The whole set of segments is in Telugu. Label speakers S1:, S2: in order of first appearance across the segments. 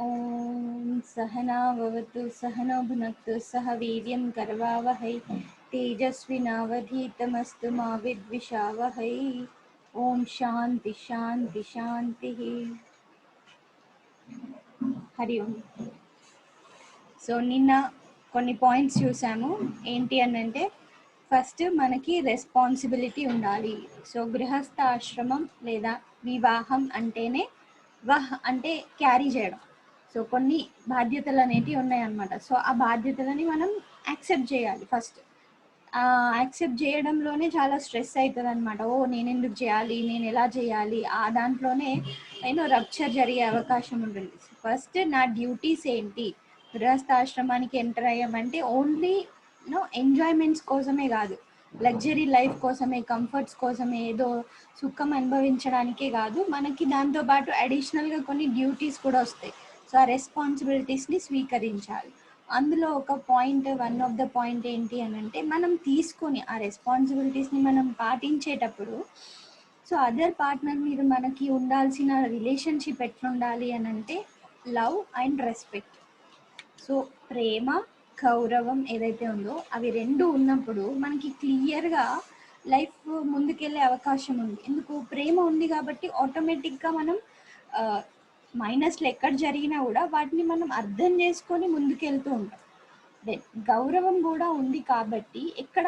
S1: ఓం సహనా భవతు సహనో భునక్తు సహ వీర్యం కరవావహై తేజస్వినావధీతమస్తు మా విద్విషావహై. ఓం శాంతి శాంతి శాంతి. హరి ఓం. సో నిన్న కొన్ని పాయింట్స్ చూసాము. ఏంటి అని అంటే, ఫస్ట్ మనకి రెస్పాన్సిబిలిటీ ఉండాలి. సో గృహస్థ ఆశ్రమం లేదా వివాహం అంటేనే వహ్ అంటే క్యారీ చేయడం. సో కొన్ని బాధ్యతలు అనేటివి ఉన్నాయన్నమాట. సో ఆ బాధ్యతలని మనం యాక్సెప్ట్ చేయాలి ఫస్ట్. యాక్సెప్ట్ చేయడంలోనే చాలా స్ట్రెస్ అవుతుంది అనమాట. ఓ నేను ఎందుకు చేయాలి, నేను ఎలా చేయాలి, ఆ దాంట్లోనే రప్చర్ జరిగే అవకాశం ఉంటుంది. ఫస్ట్ నా డ్యూటీస్ ఏంటి, గృహస్థాశ్రమానికి ఎంటర్ అయ్యామంటే ఓన్లీ ఎంజాయ్మెంట్స్ కోసమే కాదు, లగ్జరీ లైఫ్ కోసమే, కంఫర్ట్స్ కోసమే, ఏదో సుఖం అనుభవించడానికే కాదు, మనకి దాంతోపాటు అడిషనల్గా కొన్ని డ్యూటీస్ కూడా వస్తాయి. సో ఆ రెస్పాన్సిబిలిటీస్ని స్వీకరించాలి. అందులో ఒక point, one of the point ఏంటి అని అంటే, మనం తీసుకొని ఆ రెస్పాన్సిబిలిటీస్ని మనం పాటించేటప్పుడు సో అదర్ పార్ట్నర్ మీద మనకి ఉండాల్సిన రిలేషన్షిప్ ఎట్లుండాలి అని అంటే, లవ్ అండ్ రెస్పెక్ట్. సో ప్రేమ, గౌరవం ఏదైతే ఉందో అవి రెండు ఉన్నప్పుడు మనకి క్లియర్గా లైఫ్ ముందుకెళ్ళే అవకాశం ఉంది. ఎందుకు? ప్రేమ ఉంది కాబట్టి ఆటోమేటిక్గా మనం మైనస్లు ఎక్కడ జరిగినా కూడా వాటిని మనం అర్థం చేసుకొని ముందుకెళ్తూ ఉంటాం. గౌరవం కూడా ఉంది కాబట్టి ఎక్కడ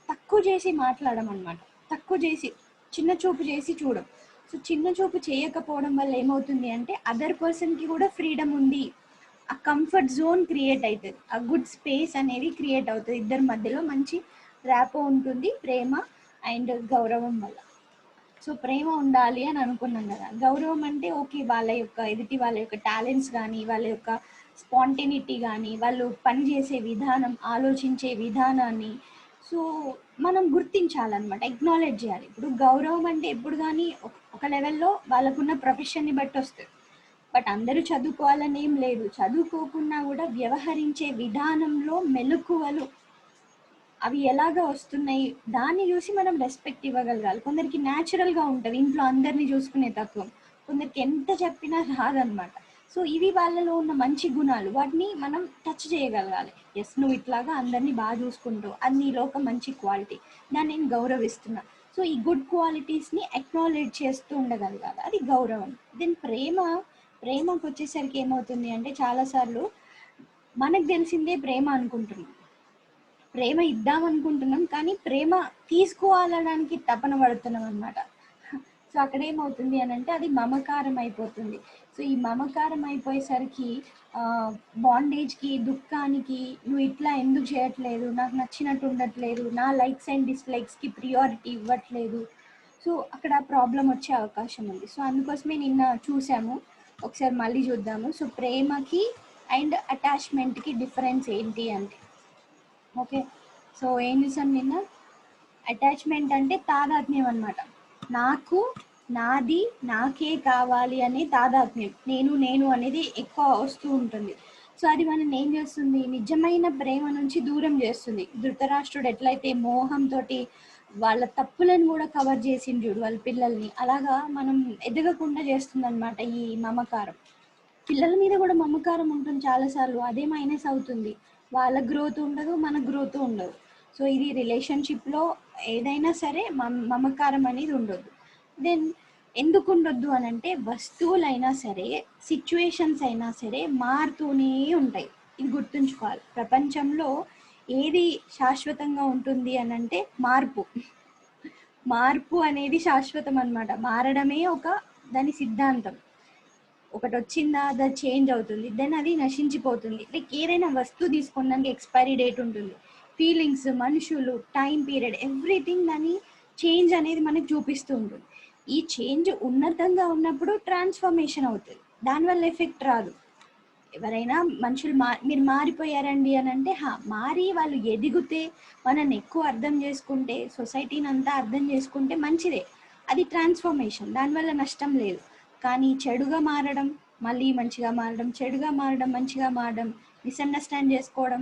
S1: తక్కువ చేసి మాట్లాడడం అనమాట, తక్కువ చేసి చిన్న చూపు చేసి చూడం. సో చిన్న చూపు చేయకపోవడం వల్ల ఏమవుతుంది అంటే, అదర్ పర్సన్కి కూడా ఫ్రీడమ్ ఉంది, ఆ కంఫర్ట్ జోన్ క్రియేట్ అవుతుంది, ఆ గుడ్ స్పేస్ అనేది క్రియేట్ అవుతుంది, ఇద్దరి మధ్యలో మంచి ర్యాపో ఉంటుంది ప్రేమ అండ్ గౌరవం వల్ల. సో ప్రేమ ఉండాలి అని అనుకున్నాం కదా. గౌరవం అంటే ఓకే, వాళ్ళ యొక్క ఎదుటి వాళ్ళ యొక్క టాలెంట్స్ కానీ, వాళ్ళ యొక్క స్పాంటేనిటీ కానీ, వాళ్ళు పనిచేసే విధానం, ఆలోచించే విధానాన్ని సో మనం గుర్తించాలన్నమాట, ఎక్నాలెడ్జ్ చేయాలి. ఇప్పుడు గౌరవం అంటే ఎప్పుడు కానీ ఒక లెవెల్లో వాళ్ళకున్న ప్రొఫెషన్ని బట్టి వస్తుంది. బట్ అందరూ చదువుకోవాలని ఏం లేదు, చదువుకోకుండా కూడా వ్యవహరించే విధానంలో మెలకువలు అవి ఎలాగ వస్తున్నాయి దాన్ని చూసి మనం రెస్పెక్ట్ ఇవ్వగలగాలి. కొందరికి న్యాచురల్గా ఉంటుంది ఇంట్లో అందరినీ చూసుకునే తత్వం, కొందరికి ఎంత చెప్పినా రాదనమాట. సో ఇవి వాళ్ళలో ఉన్న మంచి గుణాలు, వాటిని మనం టచ్ చేయగలగాలి. ఎస్, నువ్వు ఇట్లాగా అందరినీ బాగా చూసుకుంటావు, అది నీలో ఒక మంచి క్వాలిటీ, దాన్ని నేను గౌరవిస్తున్నా. సో ఈ గుడ్ క్వాలిటీస్ని అక్నాలెడ్జ్ చేస్తూ ఉండగలగాలి, అది గౌరవం. దెన్ ప్రేమకు వచ్చేసరికి ఏమవుతుంది అంటే, చాలాసార్లు మనకు తెలిసిందే ప్రేమ అనుకుంటున్నాం, ప్రేమ ఇద్దాం అనుకుంటున్నాం, కానీ ప్రేమ తీసుకోవాలడానికి తపన పడుతున్నాం అనమాట. సో అక్కడ ఏమవుతుంది అని అంటే, అది మమకారం అయిపోతుంది. సో ఈ మమకారం అయిపోయేసరికి బాండేజ్కి, దుఃఖానికి, నువ్వు ఇట్లా ఎందుకు చేయట్లేదు, నాకు నచ్చినట్టు ఉండట్లేదు, నా లైక్స్ అండ్ డిస్లైక్స్కి ప్రియారిటీ ఇవ్వట్లేదు, సో అక్కడ ప్రాబ్లం వచ్చే అవకాశం ఉంది. సో అందుకోసమే నిన్న చూసాము, ఒకసారి మళ్ళీ చూద్దాము. సో ప్రేమకి అండ్ అటాచ్మెంట్కి డిఫరెన్స్ ఏంటి అంటే, ఓకే. సో ఏం చూసాం నిన్న? అటాచ్మెంట్ అంటే తాదాత్మ్యం అనమాట. నాకు, నాది, నాకే కావాలి అనే తాదాత్మ్యం, నేను నేను అనేది ఎక్కువ వస్తూ ఉంటుంది. సో అది మనం ఏం చేస్తుంది, నిజమైన ప్రేమ నుంచి దూరం చేస్తుంది. ధృతరాష్ట్రుడు ఎట్లయితే మోహంతో వాళ్ళ తప్పులను కూడా కవర్ చేసింది చూడు వాళ్ళ పిల్లల్ని, అలాగా మనం ఎదగకుండా చేస్తుంది అనమాట ఈ మమకారం. పిల్లల మీద కూడా మమకారం ఉంటుంది చాలాసార్లు, అదే మైనస్ అవుతుంది, వాళ్ళ గ్రోత్ ఉండదు, మన గ్రోత్ ఉండదు. సో ఇది రిలేషన్షిప్లో ఏదైనా సరే మమకారం అనేది ఉండొద్దు. దెన్ ఎందుకు ఉండొద్దు అని అంటే, వస్తువులైనా సరే, సిచ్యువేషన్స్ అయినా సరే మారుతూనే ఉంటాయి, ఇది గుర్తుంచుకోవాలి. ప్రపంచంలో ఏది శాశ్వతంగా ఉంటుంది అని అంటే మార్పు. మార్పు అనేది శాశ్వతం అనమాట, మారడమే ఒక దాని సిద్ధాంతం. ఒకటి వచ్చిందా అది చేంజ్ అవుతుంది, దెన్ అది నశించిపోతుంది. లైక్ ఏదైనా వస్తువు తీసుకోవడానికి ఎక్స్పైరీ డేట్ ఉంటుంది, ఫీలింగ్స్, మనుషులు, టైం పీరియడ్, ఎవ్రీథింగ్ దాని చేంజ్ అనేది మనకు చూపిస్తూ ఉంటుంది. ఈ చేంజ్ ఉన్నతంగా ఉన్నప్పుడు ట్రాన్స్ఫర్మేషన్ అవుతుంది, దానివల్ల ఎఫెక్ట్ రాదు. ఎవరైనా మనుషులు మీరు మారిపోయారండి అని అంటే, మారి వాళ్ళు ఎదిగితే, మనల్ని ఎక్కువ అర్థం చేసుకుంటే, సొసైటీని అంతా అర్థం చేసుకుంటే మంచిదే, అది ట్రాన్స్ఫర్మేషన్, దానివల్ల నష్టం లేదు. కానీ చెడుగా మారడం, మళ్ళీ మంచిగా మారడం, చెడుగా మారడం, మంచిగా మారడం, మిస్అండర్స్టాండ్ చేసుకోవడం,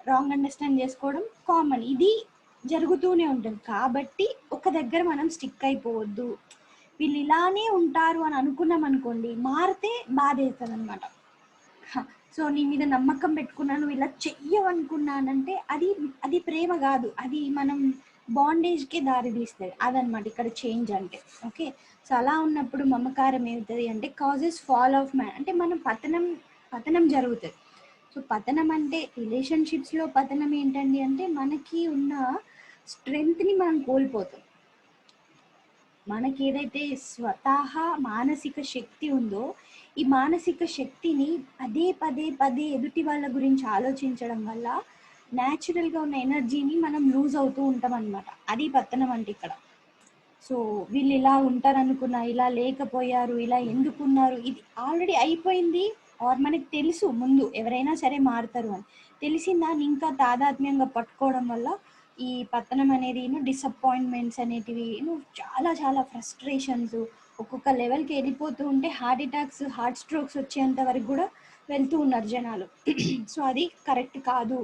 S1: రాంగ్ అండర్స్టాండ్ చేసుకోవడం కామన్, ఇది జరుగుతూనే ఉంటుంది. కాబట్టి ఒక దగ్గర మనం స్టిక్ అయిపోవద్దు. వీళ్ళు ఇలానే ఉంటారు అని అనుకున్నాం అనుకోండి, మారితే బాధ అవుతుంది అనమాట. సో నీ మీద నమ్మకం పెట్టుకున్నాను, ఇలా చెయ్యవనుకున్నానంటే అది అది ప్రేమ కాదు, అది మనం బాండేజ్కి దారి తీస్తుంది. అదనమాట ఇక్కడ చేంజ్ అంటే. ఓకే, సో అలా ఉన్నప్పుడు మమకారం ఏమవుతుంది అంటే కాజెస్ ఫాల్ ఆఫ్ మ్యాన్, అంటే మనం పతనం జరుగుతుంది. సో పతనం అంటే రిలేషన్షిప్స్లో పతనం ఏంటండి అంటే మనకి ఉన్న స్ట్రెంగ్త్ని మనం కోల్పోతాం. మనకి ఏదైతే స్వతహా మానసిక శక్తి ఉందో, ఈ మానసిక శక్తిని పదే పదే పదే ఎదుటి వాళ్ళ గురించి ఆలోచించడం వల్ల న్యాచురల్గా ఉన్న ఎనర్జీని మనం లూజ్ అవుతూ ఉంటాం అనమాట. అది పతనం అంటే ఇక్కడ. సో వీళ్ళు ఇలా ఉంటారనుకున్నా, ఇలా లేకపోయారు, ఇలా ఎందుకున్నారు, ఇది ఆల్రెడీ అయిపోయింది. ఆర్ మనకి తెలుసు ముందు ఎవరైనా సరే మారుతారు అని తెలిసిందా, ఇంకా తాదాత్మ్యంగా పట్టుకోవడం వల్ల ఈ పతనం అనేది డిసప్పాయింట్మెంట్స్ అనేటివి చాలా చాలా ఫ్రస్ట్రేషన్స్ ఒక్కొక్క లెవెల్కి వెళ్ళిపోతూ ఉంటే హార్ట్ అటాక్స్, హార్ట్ స్ట్రోక్స్ వచ్చేంత వరకు కూడా వెళ్తూ ఉన్నారు జనాలు. సో అది కరెక్ట్ కాదు.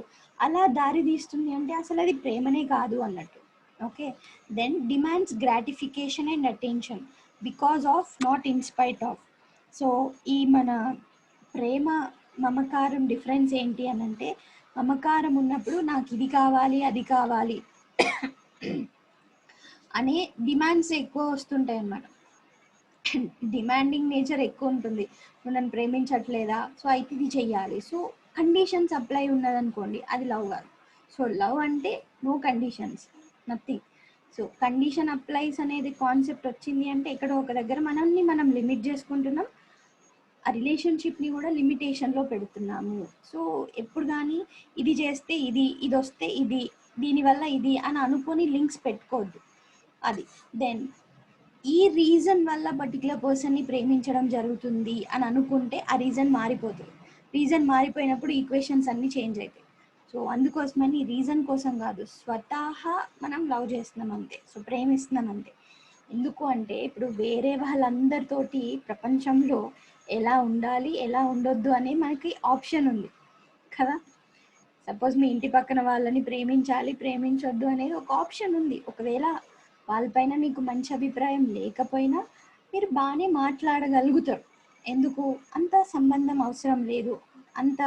S1: అలా దారి తీస్తుంది అంటే అసలు అది ప్రేమనే కాదు అన్నట్టు. Okay, then demands gratification and attention because of not in spite of. So ఈ మన ప్రేమ మమకారం డిఫరెన్స్ ఏంటి అని అంటే, మమకారం ఉన్నప్పుడు నాకు ఇది కావాలి అది కావాలి అనే డిమాండ్స్ ఎక్కువ వస్తుంటాయి అన్నమాట. డిమాండింగ్ నేచర్ ఎక్కువ ఉంటుంది. నువ్వు నన్ను ప్రేమించట్లేదా, సో అయితే ఇది చెయ్యాలి. సో కండిషన్స్ అప్లై ఉన్నదనుకోండి, అది లవ్ కాదు. సో లవ్ అంటే no conditions, nothing. So condition applies అనేది కాన్సెప్ట్ వచ్చింది అంటే ఎక్కడో ఒక దగ్గర మనల్ని మనం లిమిట్ చేసుకుంటున్నాం, ఆ రిలేషన్షిప్ని కూడా లిమిటేషన్లో పెడుతున్నాము. సో ఎప్పుడు కానీ ఇది చేస్తే ఇది, ఇది వస్తే ఇది, దీనివల్ల ఇది అని అనుకొని లింక్స్ పెట్టుకోవద్దు. అది దెన్ ఈ రీజన్ వల్ల పర్టికులర్ పర్సన్ని ప్రేమించడం జరుగుతుంది అని అనుకుంటే ఆ రీజన్ మారిపోతుంది. రీజన్ మారిపోయినప్పుడు ఈక్వేషన్స్ అన్నీ చేంజ్ అవుతాయి. సో అందుకోసమని రీజన్ కోసం కాదు, స్వతహా మనం లవ్ చేస్తున్నాం అంతే, సో ప్రేమిస్తున్నాం అంతే. ఎందుకు అంటే ఇప్పుడు వేరే వాళ్ళందరితోటి ప్రపంచంలో ఎలా ఉండాలి ఎలా ఉండొద్దు అనే మనకి ఆప్షన్ ఉంది కదా. సపోజ్ మీ ఇంటి పక్కన వాళ్ళని ప్రేమించాలి ప్రేమించొద్దు అనేది ఒక ఆప్షన్ ఉంది. ఒకవేళ వాళ్ళపైన మీకు మంచి అభిప్రాయం లేకపోయినా మీరు బాగానే మాట్లాడగలుగుతారు. ఎందుకు, అంత సంబంధం అవసరం లేదు, అంత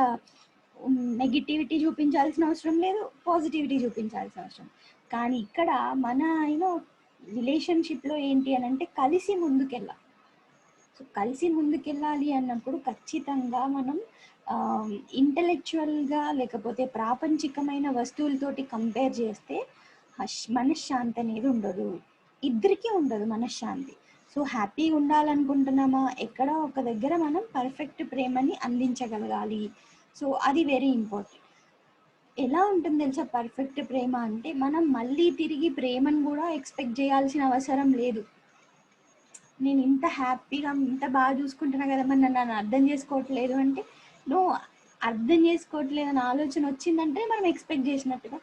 S1: నెగిటివిటీ చూపించాల్సిన అవసరం లేదు, పాజిటివిటీ చూపించాల్సిన అవసరం. కానీ ఇక్కడ మన రిలేషన్షిప్లో ఏంటి అని అంటే కలిసి ముందుకెళ్ళాలి. సో కలిసి ముందుకెళ్ళాలి అన్నప్పుడు ఖచ్చితంగా మనం ఇంటలెక్చువల్గా లేకపోతే ప్రాపంచికమైన వస్తువులతోటి కంపేర్ చేస్తే మనశ్శాంతి అనేది ఉండదు, ఇద్దరికీ ఉండదు మనశ్శాంతి. సో హ్యాపీగా ఉండాలనుకుంటున్నామా, ఎక్కడో ఒక దగ్గర మనం పర్ఫెక్ట్ ప్రేమని అందించగలగాలి. సో అది వెరీ ఇంపార్టెంట్. ఎలా ఉంటుంది తెలుసా పర్ఫెక్ట్ ప్రేమ అంటే, మనం మళ్ళీ తిరిగి ప్రేమను కూడా ఎక్స్పెక్ట్ చేయాల్సిన అవసరం లేదు. నేను ఇంత హ్యాపీగా ఇంత బాగా చూసుకుంటున్నా కదా, మరి నన్ను అర్థం చేసుకోవట్లేదు అంటే, నువ్వు అర్థం చేసుకోవట్లేదు అనే ఆలోచన వచ్చిందంటే మనం ఎక్స్పెక్ట్ చేసినట్టుగా.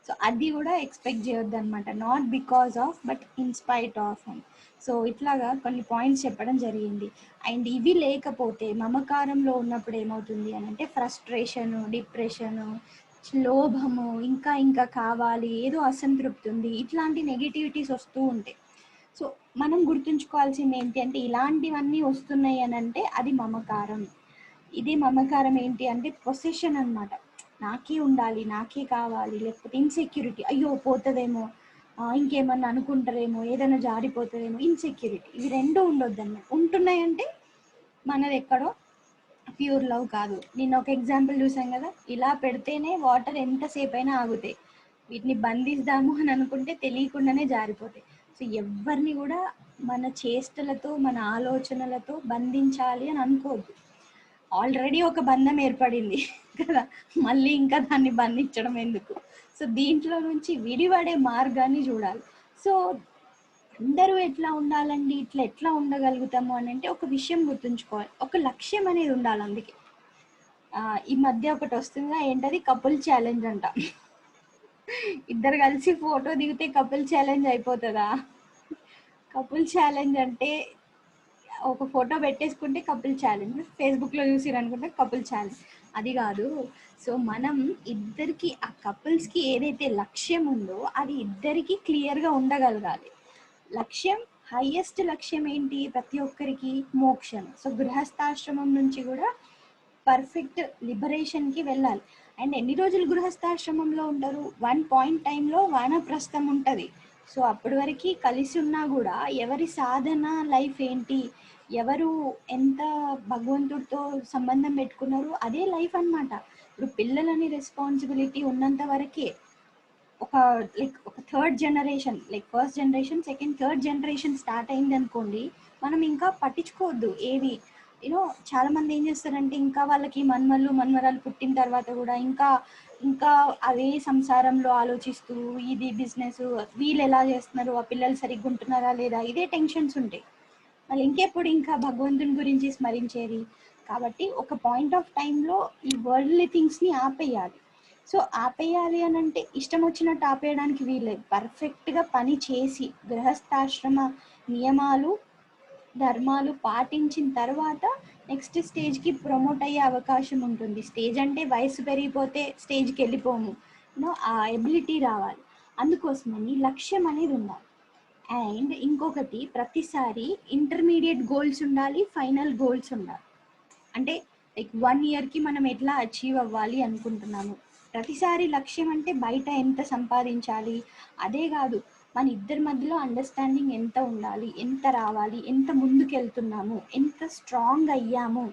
S1: సో అది కూడా ఎక్స్పెక్ట్ చేయొద్దు అనమాట, not because of but in spite of అని. సో ఇట్లాగా కొన్ని పాయింట్స్ చెప్పడం జరిగింది. అండ్ ఇవి లేకపోతే మమకారంలో ఉన్నప్పుడు ఏమవుతుంది అని అంటే ఫ్రస్ట్రేషను, డిప్రెషను, లోభము, ఇంకా ఇంకా కావాలి, ఏదో అసంతృప్తి ఉంది, ఇట్లాంటి నెగిటివిటీస్ వస్తూ ఉంటాయి. సో మనం గుర్తుంచుకోవాల్సింది ఏంటి అంటే ఇలాంటివన్నీ వస్తున్నాయి అని అంటే అది మమకారం. ఇది మమకారం ఏంటి అంటే పొసెషన్ అనమాట. నాకే ఉండాలి, నాకే కావాలి, లేకపోతే ఇన్సెక్యూరిటీ, అయ్యో పోతుందేమో, ఇంకేమన్నా అనుకుంటారేమో, ఏదైనా జారిపోతుందేమో, ఇన్సెక్యూరిటీ, ఇవి రెండు ఉండొద్దు అన్నమాట. ఉంటున్నాయంటే మనది ఎక్కడో ప్యూర్ లవ్ కాదు. నేను ఒక ఎగ్జాంపుల్ చూసాం కదా, ఇలా పెడితేనే వాటర్ ఎంతసేపు అయినా ఆగుతాయి, వీటిని బంధిస్తాము అని అనుకుంటే తెలియకుండానే జారిపోతాయి. సో ఎవరిని కూడా మన చేష్టలతో మన ఆలోచనలతో బంధించాలి అని అనుకోవద్దు. ఆల్రెడీ ఒక బంధం ఏర్పడింది కదా, మళ్ళీ ఇంకా దాన్ని బంధించడం ఎందుకు. సో దీంట్లో నుంచి విడిపడే మార్గాన్ని చూడాలి. సో అందరూ ఎట్లా ఉండాలండి, ఇట్లా ఎట్లా ఉండగలుగుతాము అని అంటే ఒక విషయం గుర్తుంచుకోవాలి, ఒక లక్ష్యం అనేది ఉండాలి. అందుకే ఈ మధ్య ఒకటి వస్తుందా, ఏంటది కపుల్ ఛాలెంజ్ అంట. ఇద్దరు కలిసి ఫోటో దిగితే కపుల్ ఛాలెంజ్ అయిపోతుందా? కపుల్ ఛాలెంజ్ అంటే ఒక ఫోటో పెట్టేసుకుంటే కపుల్ ఛాలెంజ్, ఫేస్బుక్లో చూసిరనుకుంటే కపుల్ ఛాలెంజ్, అది కాదు. సో మనం ఇద్దరికి, ఆ కపుల్స్కి ఏదైతే లక్ష్యం ఉందో అది ఇద్దరికి క్లియర్గా ఉండగలగాలి. లక్ష్యం, హైయెస్ట్ లక్ష్యం ఏంటి ప్రతి ఒక్కరికి, మోక్షం. సో గృహస్థాశ్రమం నుంచి కూడా పర్ఫెక్ట్ లిబరేషన్కి వెళ్ళాలి. అండ్ ఎన్ని రోజులు గృహస్థాశ్రమంలో ఉంటారు? 1 పాయింట్ టైంలో వానప్రస్థం ఉంటుంది. సో అప్పటి వరకు కలిసి ఉన్నా కూడా ఎవరి సాధన లైఫ్ ఏంటి, ఎవరు ఎంత భగవంతుడితో సంబంధం పెట్టుకున్నారు, అదే లైఫ్ అన్నమాట. ఇప్పుడు పిల్లలని రెస్పాన్సిబిలిటీ ఉన్నంత వరకే. ఒక ఒక third generation, first generation, second, third generation start అయింది అనుకోండి, మనం ఇంకా పట్టించుకోవద్దు ఏవి. చాలా మంది ఏం చేస్తారంటే ఇంకా వాళ్ళకి మన్మరాలు పుట్టిన తర్వాత కూడా ఇంకా ఇంకా అదే సంసారంలో ఆలోచిస్తూ ఇది బిజినెస్, వీళ్ళు ఎలా చేస్తున్నారు, ఆ పిల్లలు సరిగ్గా ఉంటున్నారా లేదా, ఇదే టెన్షన్స్ ఉంటాయి. మళ్ళీ ఇంకెప్పుడు ఇంకా భగవంతుని గురించి స్మరించేది. కాబట్టి ఒక పాయింట్ ఆఫ్ టైంలో ఈ వరల్డ్లీ థింగ్స్ని ఆపేయాలి. సో ఆపేయాలి అని అంటే ఇష్టం వచ్చినట్టు ఆపేయడానికి వీల్లేదు. పర్ఫెక్ట్గా పని చేసి గృహస్థాశ్రమ నియమాలు ధర్మాలు పాటించిన తర్వాత నెక్స్ట్ స్టేజ్కి ప్రమోట్ అయ్యే అవకాశం ఉంటుంది. స్టేజ్ అంటే వయసు పెరిగిపోతే స్టేజ్కి వెళ్ళిపోము, ఆ ఎబిలిటీ రావాలి. అందుకోసమని లక్ష్యం అనేది ఉండాలి. అండ్ ఇంకొకటి, ప్రతిసారి ఇంటర్మీడియట్ గోల్స్ ఉండాలి, ఫైనల్ గోల్స్ ఉండాలి. అంటే 1 ఇయర్కి మనం ఎట్లా అచీవ్ అవ్వాలి అనుకుంటున్నాము. ప్రతిసారి లక్ష్యం అంటే బయట ఎంత సంపాదించాలి అదే కాదు, మన ఇద్దరి మధ్యలో అండర్స్టాండింగ్ ఎంత ఉండాలి, ఎంత రావాలి, ఎంత ముందుకు వెళ్తున్నాము, ఎంత స్ట్రాంగ్ అయ్యాము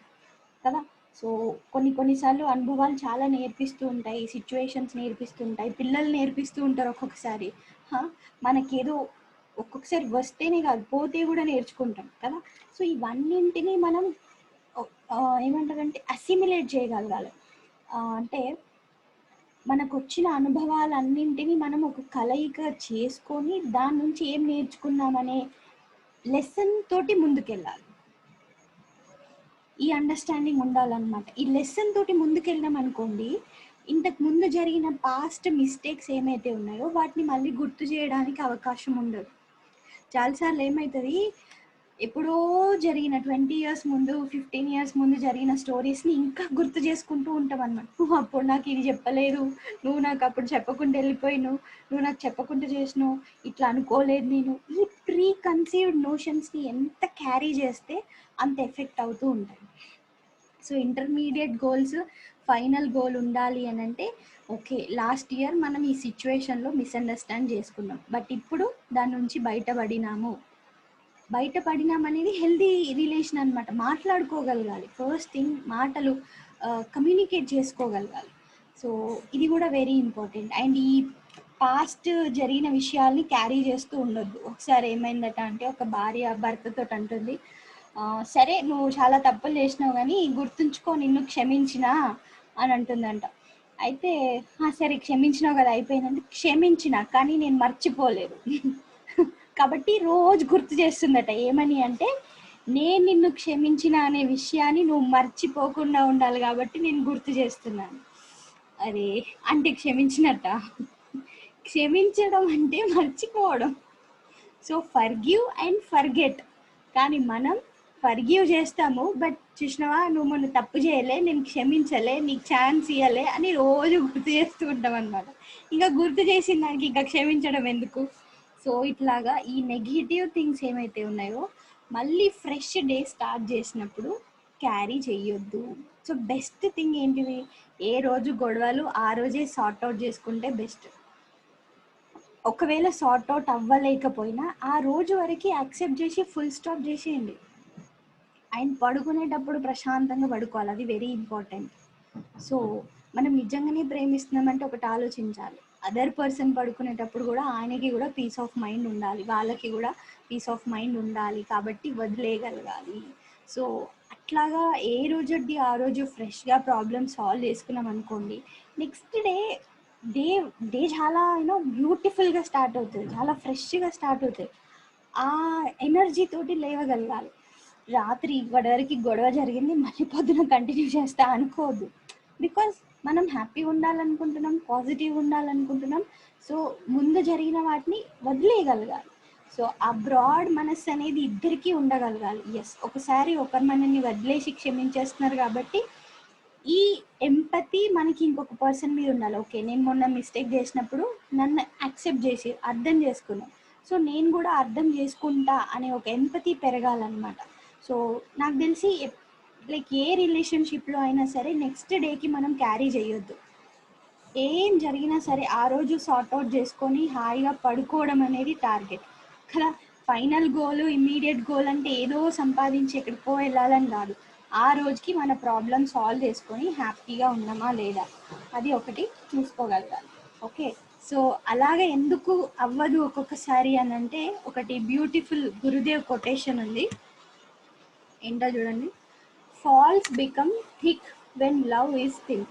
S1: కదా. సో కొన్నిసార్లు అనుభవాలు చాలా నేర్పిస్తూ ఉంటాయి, సిచ్యువేషన్స్ నేర్పిస్తూ ఉంటాయి, పిల్లలు నేర్పిస్తూ ఉంటారు. ఒక్కొక్కసారి మనకేదో ఒక్కొక్కసారి వస్తేనే కాదు పోతే కూడా నేర్చుకుంటాం కదా. సో ఇవన్నింటినీ మనం ఏమంటారంటే అసిమిలేట్ చేయగలగాలి. అంటే మనకు వచ్చిన అనుభవాలన్నింటినీ మనం ఒక కలయిక చేసుకొని దాని నుంచి ఏం నేర్చుకున్నామనే లెసన్ తోటి ముందుకెళ్ళాలి. ఈ అండర్స్టాండింగ్ ఉండాలన్నమాట. ఈ లెసన్ తోటి ముందుకెళ్ళాం అనుకోండి, ఇంతకు ముందు జరిగిన పాస్ట్ మిస్టేక్స్ ఏమైతే ఉన్నాయో వాటిని మళ్ళీ గుర్తు చేయడానికి అవకాశం ఉండదు. చాలాసార్లు ఏమవుతుంది, ఎప్పుడో జరిగిన 20 years ముందు, 15 years ముందు జరిగిన స్టోరీస్ని ఇంకా గుర్తు చేసుకుంటూ ఉంటాం అన్నమాట. నువ్వు అప్పుడు నాకు ఇది చెప్పలేదు, నువ్వు నాకు అప్పుడు చెప్పకుండా వెళ్ళిపోయినావు, నువ్వు నాకు చెప్పకుండా చేసినావు, ఇట్లా అనుకోలేదు నేను. ఈ ప్రీ కన్సీవ్డ్ నోషన్స్ని ఎంత క్యారీ చేస్తే అంత ఎఫెక్ట్ అవుతూ ఉంటాయి. So intermediate goals, final goal ఉండాలి అని అంటే ఓకే, లాస్ట్ ఇయర్ మనం ఈ సిచ్యువేషన్లో మిస్అండర్స్టాండ్ చేసుకున్నాం, బట్ ఇప్పుడు దాని నుంచి బయటపడినామనేది హెల్దీ రిలేషన్ అనమాట. మాట్లాడుకోగలగాలి, ఫస్ట్ థింగ్ మాటలు కమ్యూనికేట్ చేసుకోగలగాలి. సో ఇది కూడా వెరీ ఇంపార్టెంట్. అండ్ ఈ పాస్ట్ జరిగిన విషయాల్ని క్యారీ చేస్తూ ఉండొద్దు. ఒకసారి ఏమైందట అంటే, ఒక భార్య భర్తతో అంటుంది, సరే నువ్వు చాలా తప్పులు చేసినావు కానీ గుర్తుంచుకో, నిన్ను క్షమించినా అని అంటుందంట. అయితే సరే క్షమించినావు కదా అయిపోయిందంటే, క్షమించిన కానీ నేను మర్చిపోలేదు. కాబట్టి రోజు గుర్తు చేస్తుందట. ఏమని అంటే, నేను నిన్ను క్షమించిన అనే విషయాన్ని నువ్వు మర్చిపోకుండా ఉండాలి కాబట్టి నేను గుర్తు చేస్తున్నాను. అరే అంటే క్షమించినట్ట? క్షమించడం అంటే మర్చిపోవడం. So forgive and forget. కానీ మనం ఫర్గివ్ చేస్తాము, బట్ చూసినావా నువ్వు మొన్న తప్పు చేయలే, నేను క్షమించలే, నీకు ఛాన్స్ ఇవ్వలే అని రోజు గుర్తు చేస్తూ ఉంటాం అనమాట. ఇంకా గుర్తు చేసిన దానికి ఇంకా క్షమించడం ఎందుకు? సో ఇట్లాగా ఈ నెగిటివ్ థింగ్స్ ఏమైతే ఉన్నాయో మళ్ళీ ఫ్రెష్ డే స్టార్ట్ చేసినప్పుడు క్యారీ చేయొద్దు. సో బెస్ట్ థింగ్ ఏంటిది, ఏ రోజు గొడవలు ఆ రోజే సార్ట్ అవుట్ చేసుకుంటే బెస్ట్. ఒకవేళ సార్ట్ అవుట్ అవ్వలేకపోయినా ఆ రోజు వరకు యాక్సెప్ట్ చేసి ఫుల్ స్టాప్ చేసేయండి. అండ్ పడుకునేటప్పుడు ప్రశాంతంగా పడుకోవాలి, అది వెరీ ఇంపార్టెంట్. సో మనం నిజంగానే ప్రేమిస్తున్నామంటే ఒకటి ఆలోచించాలి, అదర్ పర్సన్ పడుకునేటప్పుడు కూడా ఆయనకి కూడా పీస్ ఆఫ్ మైండ్ ఉండాలి, వాళ్ళకి కూడా పీస్ ఆఫ్ మైండ్ ఉండాలి, కాబట్టి వదిలేయగలగాలి. సో అట్లాగా ఏ రోజుది ఆ రోజు ఫ్రెష్గా ప్రాబ్లమ్ సాల్వ్ చేసుకున్నాం అనుకోండి, నెక్స్ట్ డే చాలా బ్యూటిఫుల్గా స్టార్ట్ అవుతుంది, చాలా ఫ్రెష్గా స్టార్ట్ అవుతుంది. ఆ ఎనర్జీ తోటి లేవగలగాలి. రాత్రి వరకు గొడవ జరిగింది మళ్ళీ పొద్దున కంటిన్యూ చేస్తా అనుకోవద్దు. బికాజ్ మనం హ్యాపీగా ఉండాలనుకుంటున్నాం, పాజిటివ్గా ఉండాలనుకుంటున్నాం. సో ముందు జరిగిన వాటిని వదిలేయగలగాలి. సో ఆ బ్రాడ్ మనస్సు అనేది ఇద్దరికీ ఉండగలగాలి. ఎస్, ఒకసారి ఒకరు మనల్ని వదిలేసి క్షమించేస్తున్నారు కాబట్టి ఈ ఎంపతి మనకి ఇంకొక పర్సన్ మీద ఉండాలి. ఓకే, నేను మొన్న మిస్టేక్ చేసినప్పుడు నన్ను యాక్సెప్ట్ చేసి అర్థం చేసుకున్నాను, సో నేను కూడా అర్థం చేసుకుంటా అనే ఒక ఎంపతి పెరగాలన్నమాట. సో నాకు తెలిసి లైక్ ఏ రిలేషన్షిప్లో అయినా సరే నెక్స్ట్ డేకి మనం క్యారీ చేయొద్దు. ఏం జరిగినా సరే ఆ రోజు సార్ట్అవుట్ చేసుకొని హాయిగా పడుకోవడం అనేది టార్గెట్ కదా. ఫైనల్ గోల్, ఇమ్మీడియట్ గోల్ అంటే ఏదో సంపాదించి ఎక్కడికో వెళ్ళాలని కాదు. ఆ రోజుకి మన ప్రాబ్లమ్ సాల్వ్ చేసుకొని హ్యాపీగా ఉన్నామా లేదా అది ఒకటి చూసుకోగలగాలి. ఓకే, సో అలాగే ఎందుకు అవ్వదు ఒక్కొక్కసారి అని అంటే, ఒకటి బ్యూటిఫుల్ గురుదేవ్ కొటేషన్ ఉంది, ఏంటో చూడండి. Faults become thick when love is thin.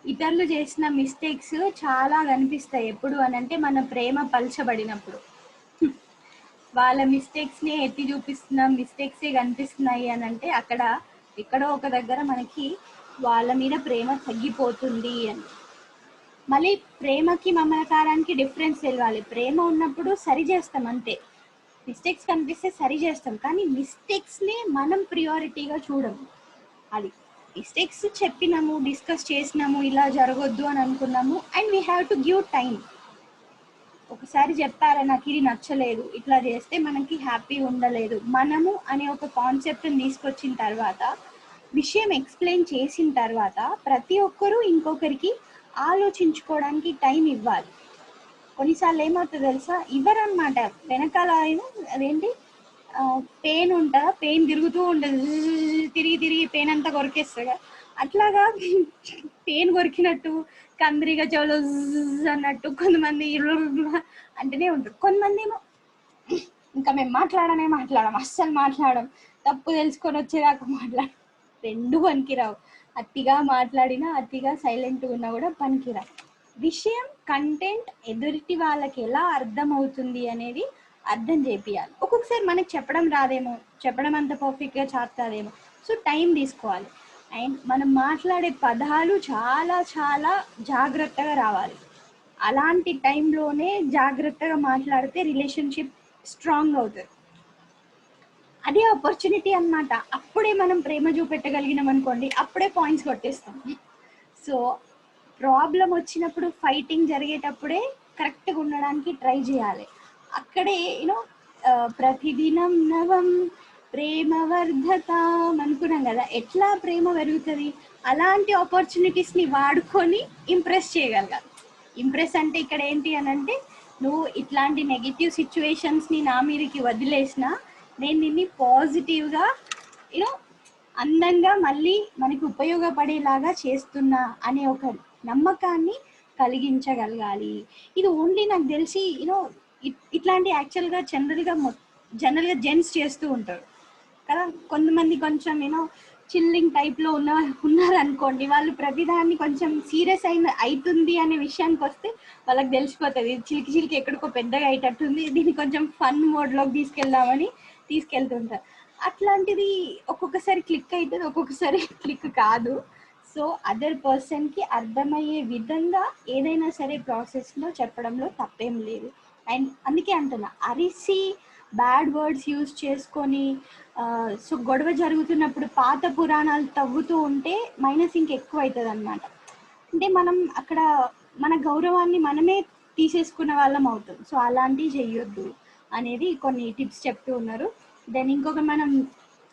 S1: ఇతరులు చేసిన మిస్టేక్స్ చాలా కనిపిస్తాయి ఎప్పుడు అని అంటే, మన ప్రేమ పలచబడినప్పుడు. వాళ్ళ మిస్టేక్స్ని ఎత్తి చూపిస్తున్న మిస్టేక్సే కనిపిస్తున్నాయి అని అంటే, అక్కడ ఎక్కడో ఒక దగ్గర మనకి వాళ్ళ మీద ప్రేమ తగ్గిపోతుంది అని. మళ్ళీ ప్రేమకి మమకారానికి డిఫరెన్స్ తెలియాలి. ప్రేమ ఉన్నప్పుడు సరి చేస్తాం అంతే, మిస్టేక్స్ కనిపిస్తే సరి చేస్తాం, కానీ మిస్టేక్స్ని మనం ప్రియారిటీగా చూడము. అది మిస్టేక్స్ చెప్పినాము, డిస్కస్ చేసినాము, ఇలా జరగొద్దు అని అనుకున్నాము, and we have to give time. ఒకసారి చెప్పారా నాకు ఇది నచ్చలేదు, ఇట్లా చేస్తే మనకి హ్యాపీ ఉండలేదు, మనము అనే ఒక కాన్సెప్ట్ని తీసుకొచ్చిన తర్వాత, విషయం ఎక్స్ప్లెయిన్ చేసిన తర్వాత ప్రతి ఒక్కరూ ఇంకొకరికి ఆలోచించుకోవడానికి టైం ఇవ్వాలి. కొన్నిసార్లు ఏమవుతుందో తెలుసా, ఇవ్వరన్నమాట. వెనకాల అదేంటి పెయిన్ ఉంటుందా, పెయిన్ తిరుగుతూ ఉంటుంది, తిరిగి తిరిగి పెయిన్ అంతా కొరికేస్తుంది. అట్లాగా పెయిన్ కొరికినట్టు కందిరిగా చెవులో అన్నట్టు కొంతమంది అంటేనే ఉంటారు. కొంతమంది ఏమో ఇంకా మేము మాట్లాడం, అస్సలు మాట్లాడడం, తప్పు తెలుసుకొని వచ్చేదాకా మాట్లాడడం. రెండు పనికిరావు. అతిగా మాట్లాడినా, అతిగా సైలెంట్గా ఉన్నా కూడా పనికిరావు. విషయం, కంటెంట్ ఎదుటి వాళ్ళకి ఎలా అర్థమవుతుంది అనేది అర్థం చేపియాలి. ఒక్కొక్కసారి మనకి చెప్పడం రాదేమో, చెప్పడం అంత పర్ఫెక్ట్గా చేస్తాదేమో, సో టైం తీసుకోవాలి. అండ్ మనం మాట్లాడే పదాలు చాలా చాలా జాగ్రత్తగా రావాలి. అలాంటి టైంలోనే జాగ్రత్తగా మాట్లాడితే రిలేషన్షిప్ స్ట్రాంగ్ అవుతుంది. అదే ఆపర్చునిటీ అన్నమాట. అప్పుడే మనం ప్రేమ చూపెట్టగలిగినాం అనుకోండి, అప్పుడే పాయింట్స్ కొట్టేస్తాం. సో ప్రాబ్లం వచ్చినప్పుడు, ఫైటింగ్ జరిగేటప్పుడే కరెక్ట్గా ఉండడానికి ట్రై చేయాలి. అక్కడే యూనో ప్రతిదినం నవం ప్రేమ వర్ధతాం అనుకున్నాం కదా, ఎట్లా ప్రేమ పెరుగుతుంది, అలాంటి ఆపర్చునిటీస్ని వాడుకొని ఇంప్రెస్ చేయగలగాలి. ఇంప్రెస్ అంటే ఇక్కడ ఏంటి అని అంటే, నువ్వు ఇట్లాంటి నెగిటివ్ సిచ్యువేషన్స్ని నా మీదకి వదిలేసినా నేను నిన్ను పాజిటివ్గా యూనో అందంగా మళ్ళీ మనకి ఉపయోగపడేలాగా చేస్తున్నా అనే ఒక నమ్మకాన్ని కలిగించగలగాలి. ఇది ఓన్లీ నాకు తెలిసి యూనో ఇట్లాంటి యాక్చువల్గా జనరల్గా జెంట్స్ చేస్తూ ఉంటారు కదా. కొంతమంది కొంచెం యూనో చిల్లింగ్ టైప్లో ఉన్నారనుకోండి, వాళ్ళు ప్రతిదాన్ని కొంచెం సీరియస్ అవుతుంది అనే విషయానికి వస్తే వాళ్ళకి తెలిసిపోతుంది, చిలికి చిలికి ఎక్కడికో పెద్దగా అయ్యేటట్టుంది, దీన్ని కొంచెం ఫన్ మోడ్లోకి తీసుకెళ్దామని తీసుకెళ్తుంటారు. అట్లాంటిది ఒక్కొక్కసారి క్లిక్ అవుతుంది, ఒక్కొక్కసారి క్లిక్ కాదు. సో అదర్ పర్సన్కి అర్థమయ్యే విధంగా ఏదైనా సరే ప్రాసెస్లో చెప్పడంలో తప్పేం లేదు. అండ్ అందుకే అంటున్నా, అరిసి బ్యాడ్ వర్డ్స్ యూజ్ చేసుకొని సో గొడవ జరుగుతున్నప్పుడు పాత పురాణాలు తవ్వుతూ ఉంటే మైనస్ ఇంకెక్కువ అవుతుంది అన్నమాట. అంటే మనం అక్కడ మన గౌరవాన్ని మనమే తీసేసుకున్న వాళ్ళం అవుతాం. సో అలాంటివి చెయ్యొద్దు అనేది కొన్ని టిప్స్ చెప్తూ ఉన్నారు. దెన్ ఇంకొక మనం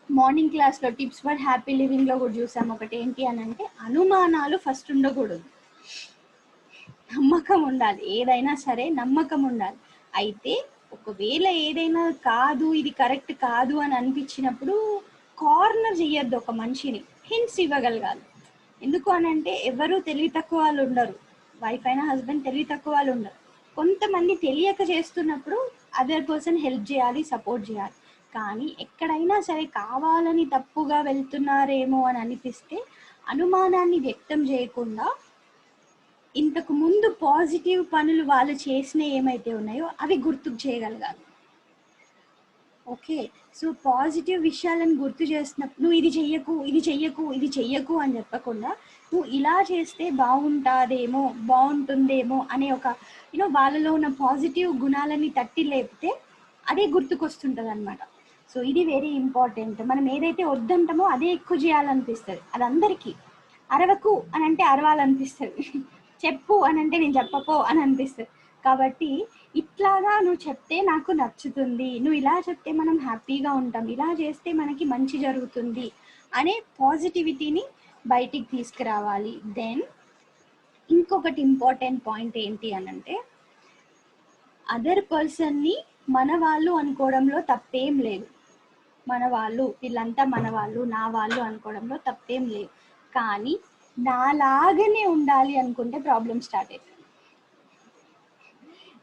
S1: మార్నింగ్ క్లాస్లో టిప్స్ ఫర్ హ్యాపీ లివింగ్లో కూడా చూసాం. ఒకటి ఏంటి అని అంటే, అనుమానాలు ఫస్ట్ ఉండకూడదు, నమ్మకం ఉండాలి. ఏదైనా సరే నమ్మకం ఉండాలి. అయితే ఒకవేళ ఏదైనా కాదు, ఇది కరెక్ట్ కాదు అని అనిపించినప్పుడు కార్నర్ చేయొద్దు ఒక మనిషిని, హింట్స్ ఇవ్వగలగాలి. ఎందుకు అని అంటే, ఎవరు తెలివి తక్కువ వాళ్ళు ఉండరు, వైఫ్ అయినా హస్బెండ్ తెలివి తక్కువ వాళ్ళు ఉండరు. కొంతమంది తెలియక చేస్తున్నప్పుడు అదర్ పర్సన్ హెల్ప్ చేయాలి, సపోర్ట్ చేయాలి. కానీ ఎక్కడైనా సరే కావాలని తప్పుగా వెళ్తున్నారేమో అని అనిపిస్తే అనుమానాన్ని వ్యక్తం చేయకుండా ఇంతకు ముందు పాజిటివ్ పనులు వాళ్ళు చేసిన ఏమైతే ఉన్నాయో అవి గుర్తుకు చేయగలగాలి. ఓకే, సో పాజిటివ్ విషయాలను గుర్తు చేస్తున్నప్పుడు నువ్వు ఇది చెయ్యకు, ఇది చెయ్యకు, ఇది చెయ్యకు అని చెప్పకుండా, నువ్వు ఇలా చేస్తే బాగుంటుందేమో, బాగుంటుందేమో అనే ఒక వాళ్ళలో ఉన్న పాజిటివ్ గుణాలని తట్టి లేపితే అదే గుర్తుకొస్తుంటుంది అనమాట. సో ఇది వెరీ ఇంపార్టెంట్. మనం ఏదైతే వద్దంటామో అదే ఎక్కువ చేయాలనిపిస్తుంది. అది అందరికీ. అరవకు అని అంటే అరవాలనిపిస్తుంది, చెప్పు అని అంటే నేను చెప్పకో అని అనిపిస్తుంది. కాబట్టి ఇట్లాగా నువ్వు చెప్తే నాకు నచ్చుతుంది, నువ్వు ఇలా చెప్తే మనం హ్యాపీగా ఉంటాం, ఇలా చేస్తే మనకి మంచి జరుగుతుంది అనే పాజిటివిటీని బయటికి తీసుకురావాలి. దెన్ ఇంకొకటి ఇంపార్టెంట్ పాయింట్ ఏంటి అనంటే, అదర్ పర్సన్ని మన వాళ్ళు అనుకోవడంలో తప్పేం లేదు. మన వాళ్ళు, వీళ్ళంతా మన వాళ్ళు, నా వాళ్ళు అనుకోవడంలో తప్పేం లేదు. కానీ నాలాగనే ఉండాలి అనుకుంటే ప్రాబ్లం స్టార్ట్ అవుతుంది.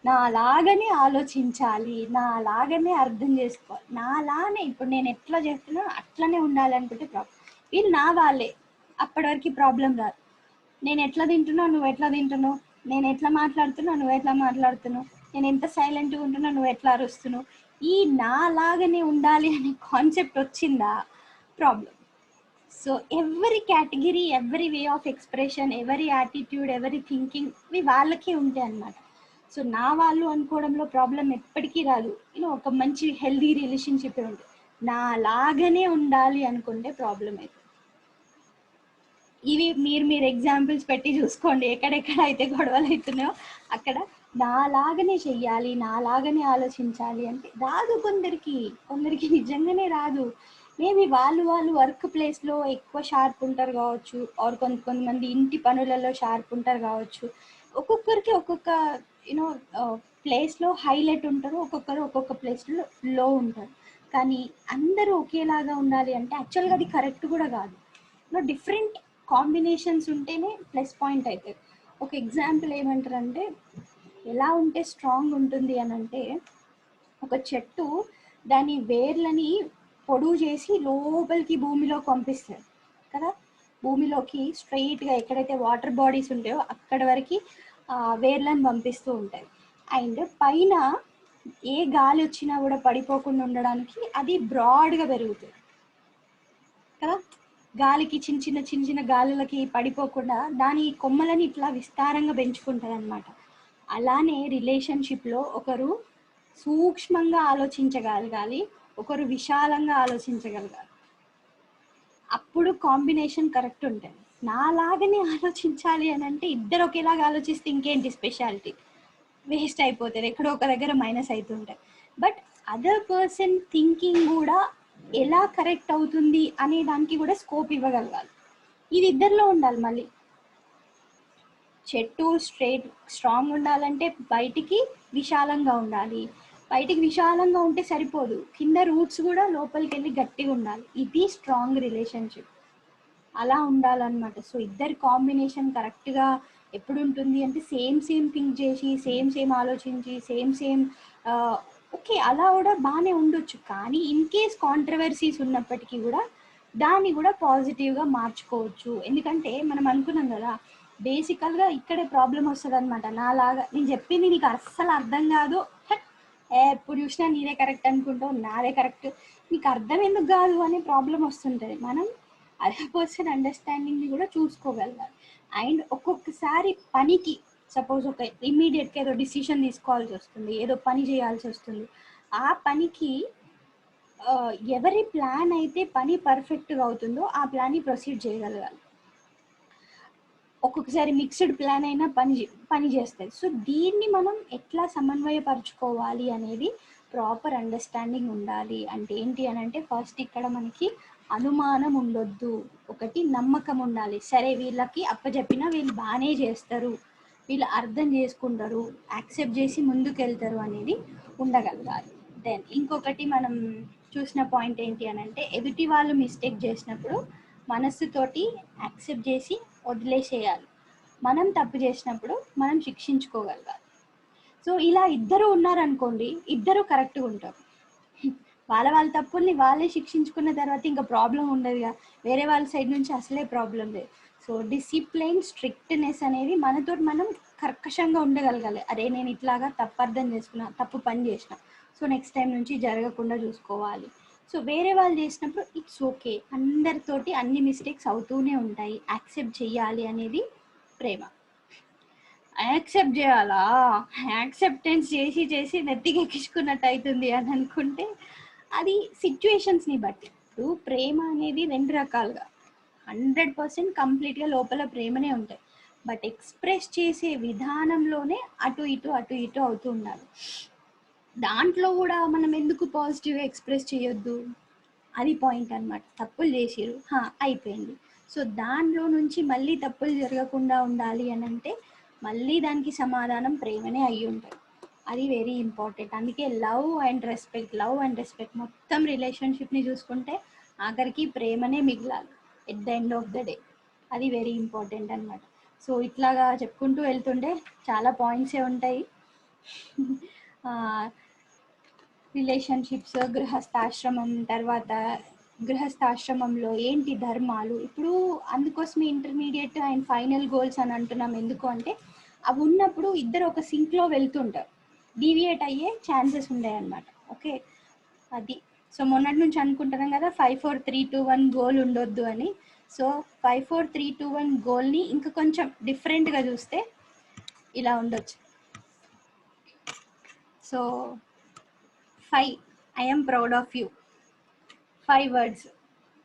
S1: నాలాగనే ఆలోచించాలి, నాలాగనే అర్థం చేసుకోవాలి, నాలానే ఇప్పుడు నేను ఎట్లా చేస్తున్నా అట్లనే ఉండాలి అనుకుంటే ప్రాబ్లం. వీళ్ళు నా వాళ్ళే, అప్పటి వరకు ప్రాబ్లం రాదు. నేను ఎట్లా తింటున్నావు, నువ్వు ఎట్లా తింటున్నావు, నేను ఎట్లా మాట్లాడుతున్నావు, నువ్వు ఎట్లా మాట్లాడుతున్నావు, నేను ఎంత సైలెంట్గా ఉంటున్నా, నువ్వు ఎట్లా అరుస్తున్నావు, ఈ నాలాగనే ఉండాలి అనే కాన్సెప్ట్ వచ్చిందా ప్రాబ్లం. సో ఎవరి కేటగిరీ, ఎవరి వే ఆఫ్ ఎక్స్ప్రెషన్, ఎవరి యాటిట్యూడ్, ఎవరి థింకింగ్ ఇవి వాళ్ళకే ఉంటాయి అన్నమాట. సో నా వాళ్ళు అనుకోవడంలో ప్రాబ్లం ఎప్పటికీ రాదు. ఒక మంచి హెల్దీ రిలేషన్షిప్ ఉంటుంది. నా లాగానే ఉండాలి అనుకుంటే ప్రాబ్లం అవుతుంది. ఇవి మీరు ఎగ్జాంపుల్స్ పెట్టి చూసుకోండి, ఎక్కడెక్కడ అయితే గొడవలు అవుతున్నాయో అక్కడ నాలాగనే చెయ్యాలి, నాలాగనే ఆలోచించాలి అంటే రాదు. కొందరికి నిజంగానే రాదు. మేబీ వాళ్ళు వర్క్ ప్లేస్లో ఎక్కువ షార్ప్ ఉంటారు కావచ్చు, ఆర్ కొంతమంది ఇంటి పనులలో షార్ప్ ఉంటారు కావచ్చు. ఒక్కొక్కరికి ఒక్కొక్క ప్లేస్లో హైలైట్ ఉంటారు, ఒక్కొక్కరు ఒక్కొక్క ప్లేస్లో లో ఉంటారు. కానీ అందరూ ఒకేలాగా ఉండాలి అంటే యాక్చువల్గా అది కరెక్ట్ కూడా కాదు. డిఫరెంట్ కాంబినేషన్స్ ఉంటేనే ప్లస్ పాయింట్ అవుతుంది. ఒక ఎగ్జాంపుల్ ఏమంటారంటే, ఎలా ఉంటే స్ట్రాంగ్ ఉంటుంది అని అంటే, ఒక చెట్టు దాని వేర్లని పొడుగు చేసి లోపలికి భూమిలోకి పంపిస్తుంది కదా. భూమిలోకి స్ట్రైట్గా ఎక్కడైతే వాటర్ బాడీస్ ఉంటాయో అక్కడ వరకు వేర్లను పంపిస్తూ ఉంటాయి. అండ్ పైన ఏ గాలి వచ్చినా కూడా పడిపోకుండా ఉండడానికి అది బ్రాడ్గా పెరుగుతుంది కదా. గాలికి చిన్న చిన్న గాలులకి పడిపోకుండా దాని కొమ్మలని ఇట్లా విస్తారంగా పెంచుకుంటుంది అనమాట. అలానే రిలేషన్షిప్లో ఒకరు సూక్ష్మంగా ఆలోచించగలగాలి, ఒకరు విశాలంగా ఆలోచించగలగాలి. అప్పుడు కాంబినేషన్ కరెక్ట్ ఉంటుంది. నాలాగనే ఆలోచించాలి అని అంటే ఇద్దరు ఒకేలాగా ఆలోచిస్తే ఇంకేంటి స్పెషాలిటీ, వేస్ట్ అయిపోతుంది, ఎక్కడో ఒక దగ్గర మైనస్ అవుతుంటాయి. బట్ అదర్ పర్సన్ థింకింగ్ కూడా ఎలా కరెక్ట్ అవుతుంది అనే దానికి కూడా స్కోప్ ఇవ్వగలగాలి. ఇది ఇద్దరిలో ఉండాలి. మళ్ళీ చెట్టు స్ట్రాంగ్ ఉండాలంటే బయటికి విశాలంగా ఉండాలి. బయటికి విశాలంగా ఉంటే సరిపోదు, కింద రూట్స్ కూడా లోపలికి వెళ్ళి గట్టిగా ఉండాలి. ఇది స్ట్రాంగ్ రిలేషన్షిప్. అలా ఉండాలన్నమాట. సో ఇద్దరి కాంబినేషన్ కరెక్ట్గా ఎప్పుడు ఉంటుంది అంటే సేమ్ థింక్ చేసి, సేమ్ ఆలోచించి, సేమ్ ఓకే అలా కూడా బాగానే ఉండొచ్చు. కానీ ఇన్ కేస్ కాంట్రవర్సీస్ ఉన్నప్పటికీ కూడా దాన్ని కూడా పాజిటివ్గా మార్చుకోవచ్చు. ఎందుకంటే మనం అనుకున్నాం కదా, బేసికల్గా ఇక్కడే ప్రాబ్లం వస్తుంది అనమాట. నాలాగా నేను చెప్పింది నీకు అస్సలు అర్థం కాదు, ఎప్పుడు చూసినా నీదే కరెక్ట్ అనుకుంటావు, నాదే కరెక్ట్, నీకు అర్థం ఎందుకు కాదు అనే ప్రాబ్లం వస్తుంటుంది. మనం అదర్ పర్సన్ అండర్స్టాండింగ్ని కూడా చూసుకోగలగాలి. అండ్ ఒక్కొక్కసారి పనికి సపోజ్ ఒక ఇమ్మీడియట్గా ఏదో డిసిషన్ తీసుకోవాల్సి వస్తుంది, ఏదో పని చేయాల్సి వస్తుంది. ఆ పనికి ఎవరి ప్లాన్ అయితే పని పర్ఫెక్ట్గా అవుతుందో ఆ ప్లాన్ని ప్రొసీడ్ చేయగలగాలి. ఒక్కొక్కసారి మిక్స్డ్ ప్లాన్ అయినా పని చేస్తుంది. సో దీన్ని మనం ఎట్లా సమన్వయపరచుకోవాలి అనేది ప్రాపర్ అండర్స్టాండింగ్ ఉండాలి. అంటే ఏంటి అని అంటే, ఫస్ట్ ఇక్కడ మనకి అనుమానం ఉండొద్దు, ఒకటి నమ్మకం ఉండాలి. సరే వీళ్ళకి అప్పచెప్పినా వీళ్ళు బాగానే చేస్తారు, వీళ్ళు అర్థం చేసుకుంటారు, యాక్సెప్ట్ చేసి ముందుకు వెళ్తారు అనేది ఉండగలగాలి. దెన్ ఇంకొకటి మనం చూసిన పాయింట్ ఏంటి అని అంటే, ఎదుటి వాళ్ళు మిస్టేక్ చేసినప్పుడు మనస్సుతోటి యాక్సెప్ట్ చేసి వదిలేసేయాలి. మనం తప్పు చేసినప్పుడు మనం శిక్షించుకోగలగాలి. సో ఇలా ఇద్దరు ఉన్నారనుకోండి, ఇద్దరు కరెక్ట్గా ఉంటారు. వాళ్ళ తప్పుల్ని వాళ్ళే శిక్షించుకున్న తర్వాత ఇంకా ప్రాబ్లం ఉండదుగా, వేరే వాళ్ళ సైడ్ నుంచి అసలే ప్రాబ్లం లేదు. సో డిసిప్లైన్, స్ట్రిక్ట్నెస్ అనేది మనతో మనం కర్కశంగా ఉండగలగాలి. అరే నేను ఇట్లాగా తప్పు అర్థం చేసుకున్నా, తప్పు పని చేసిన, సో నెక్స్ట్ టైం నుంచి జరగకుండా చూసుకోవాలి. సో వేరే వాళ్ళు చేసినప్పుడు ఇట్స్ ఓకే, అందరితోటి అన్ని మిస్టేక్స్ అవుతూనే ఉంటాయి, యాక్సెప్ట్ చేయాలి అనేది ప్రేమ. యాక్సెప్ట్ చేయాలా, యాక్సెప్టెన్స్ చేసి నెత్తికి ఎక్కించుకున్నట్టు అవుతుంది అని అనుకుంటే అది సిచ్యువేషన్స్ని బట్టి. ఇప్పుడు ప్రేమ అనేది రెండు రకాలుగా, 100% కంప్లీట్గా లోపల ప్రేమనే ఉంటాయి. బట్ ఎక్స్ప్రెస్ చేసే విధానంలోనే అటు ఇటు అవుతూ ఉండాలి. దాంట్లో కూడా మనం ఎందుకు పాజిటివ్గా ఎక్స్ప్రెస్ చేయొద్దు, అది పాయింట్ అనమాట. తప్పులు చేసిరు, అయిపోయింది. సో దానిలో నుంచి మళ్ళీ తప్పులు జరగకుండా ఉండాలి అని అంటే మళ్ళీ దానికి సమాధానం ప్రేమనే అయ్యి ఉంటుంది. అది వెరీ ఇంపార్టెంట్. అందుకే లవ్ అండ్ రెస్పెక్ట్ మొత్తం రిలేషన్షిప్ని చూసుకుంటే ఆఖరికి ప్రేమనే మిగలాలి at the end of the day. అది వెరీ ఇంపార్టెంట్ అనమాట. సో ఇట్లాగా చెప్పుకుంటూ వెళ్తుంటే చాలా పాయింట్సే ఉంటాయి. రిలేషన్షిప్స్, గృహస్థాశ్రమం, తర్వాత గృహస్థాశ్రమంలో ఏంటి ధర్మాలు, ఇప్పుడు అందుకోసమే ఇంటర్మీడియట్ అండ్ ఫైనల్ గోల్స్ అని అంటున్నాం. ఎందుకు అంటే అవి ఉన్నప్పుడు ఇద్దరు ఒక సింక్లో వెళ్తుంటారు, డీవియేట్ అయ్యే ఛాన్సెస్ ఉంటాయి అన్నమాట. ఓకే, అది. సో మొన్నటి నుంచి అనుకుంటున్నాం కదా 5 4 3 2 1 గోల్ ఉండొద్దు అని. సో 5 4 3 2 1 గోల్ని ఇంకా కొంచెం డిఫరెంట్గా చూస్తే ఇలా ఉండొచ్చు. So 5 I am proud of you, 5 words.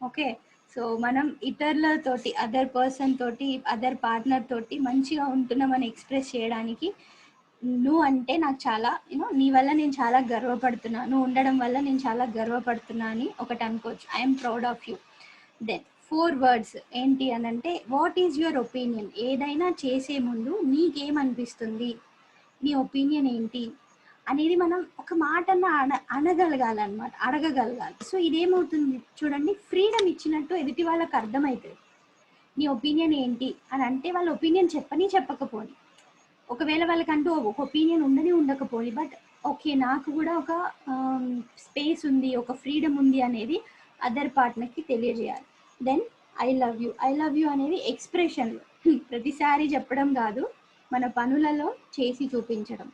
S1: Okay, so మనం ఇతరులతోటి, అదర్ పర్సన్ తోటి, అదర్ పార్ట్నర్ తోటి మంచిగా ఉంటున్నామని ఎక్స్ప్రెస్ చేయడానికి నువ్వు అంటే నాకు చాలా నీ వల్ల నేను చాలా గర్వపడుతున్నా, నువ్వు ఉండడం వల్ల నేను చాలా గర్వపడుతున్నా అని ఒకటి అనుకోవచ్చు. I'm proud of you. Then 4 words ఏంటి అని అంటే వాట్ ఈజ్ యువర్ ఒపీనియన్. ఏదైనా చేసే ముందు నీకేమనిపిస్తుంది, నీ ఒపీనియన్ ఏంటి అనేది మనం ఒక మాటన్న అనగలగాలన్నమాట, అడగగలగాలి. సో ఇదేమవుతుంది చూడండి, ఫ్రీడమ్ ఇచ్చినట్టు ఎదుటి వాళ్ళకి అర్థమవుతుంది. నీ ఒపీనియన్ ఏంటి అని అంటే వాళ్ళ ఒపీనియన్ చెప్పకపోని, ఒకవేళ వాళ్ళకంటూ ఒక ఒపీనియన్ ఉండకపోయి, బట్ ఓకే నాకు కూడా ఒక స్పేస్ ఉంది, ఒక ఫ్రీడమ్ ఉంది అనేది అదర్ పార్ట్నర్కి తెలియజేయాలి. దెన్ ఐ లవ్ యూ అనేది ఎక్స్ప్రెషన్లో, ప్రతిసారి చెప్పడం కాదు, మన పనులలో చేసి చూపించడం.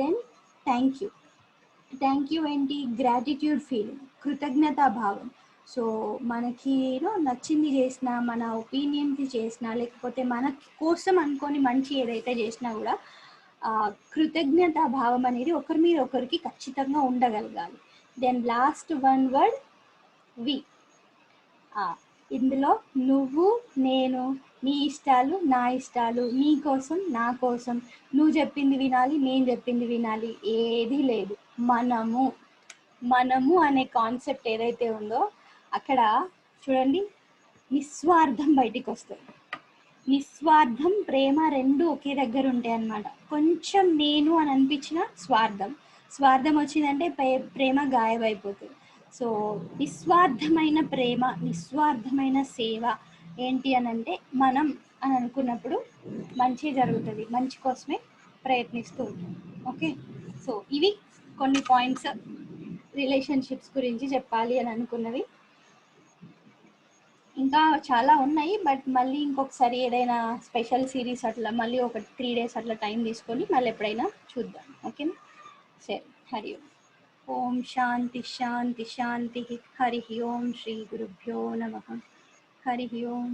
S1: దెన్ థ్యాంక్ యూ ఏంటి, గ్రాటిట్యూడ్ ఫీలింగ్, కృతజ్ఞతా భావం. సో మనకి నచ్చింది చేసినా, మన ఒపీనియన్కి చేసినా, లేకపోతే మన కోసం అనుకొని మంచి ఏదైతే చేసినా కూడా కృతజ్ఞతా భావం అనేది ఒకరి మీద ఒకరికి ఖచ్చితంగా ఉండగలగాలి. దెన్ లాస్ట్ 1 word వి. ఇందులో నువ్వు, నేను, నీ ఇష్టాలు, నా ఇష్టాలు, నీ కోసం, నా కోసం, నువ్వు చెప్పింది వినాలి, నేను చెప్పింది వినాలి, ఏది లేదు. మనము అనే కాన్సెప్ట్ ఏదైతే ఉందో అక్కడ చూడండి, నిస్వార్థం బయటికి వస్తుంది. నిస్వార్థం, ప్రేమ రెండు ఒకే దగ్గర ఉంటాయి అన్నమాట. కొంచెం నేను అని అనిపించిన స్వార్థం వచ్చిందంటే ప్రేమ గాయమైపోతుంది. సో నిస్వార్థమైన ప్రేమ, నిస్వార్థమైన సేవ ఏంటి అని అంటే మనం అని అనుకున్నప్పుడు మంచి జరుగుతుంది, మంచి కోసమే ప్రయత్నిస్తూ ఉంటాం. ఓకే, సో ఇవి కొన్ని పాయింట్స్ రిలేషన్షిప్స్ గురించి చెప్పాలి అని అనుకున్నవి. ఇంకా చాలా ఉన్నాయి, బట్ మళ్ళీ ఇంకొకసారి ఏదైనా స్పెషల్ సిరీస్ అట్లా మళ్ళీ ఒక 3 days అట్లా టైం తీసుకొని మళ్ళీ ఎప్పుడైనా చూద్దాం. ఓకేనా, సరే. హరి ఓం శాంతి శాంతి శాంతి. హరి ఓం శ్రీ గురుభ్యో నమః. హరి ఓం.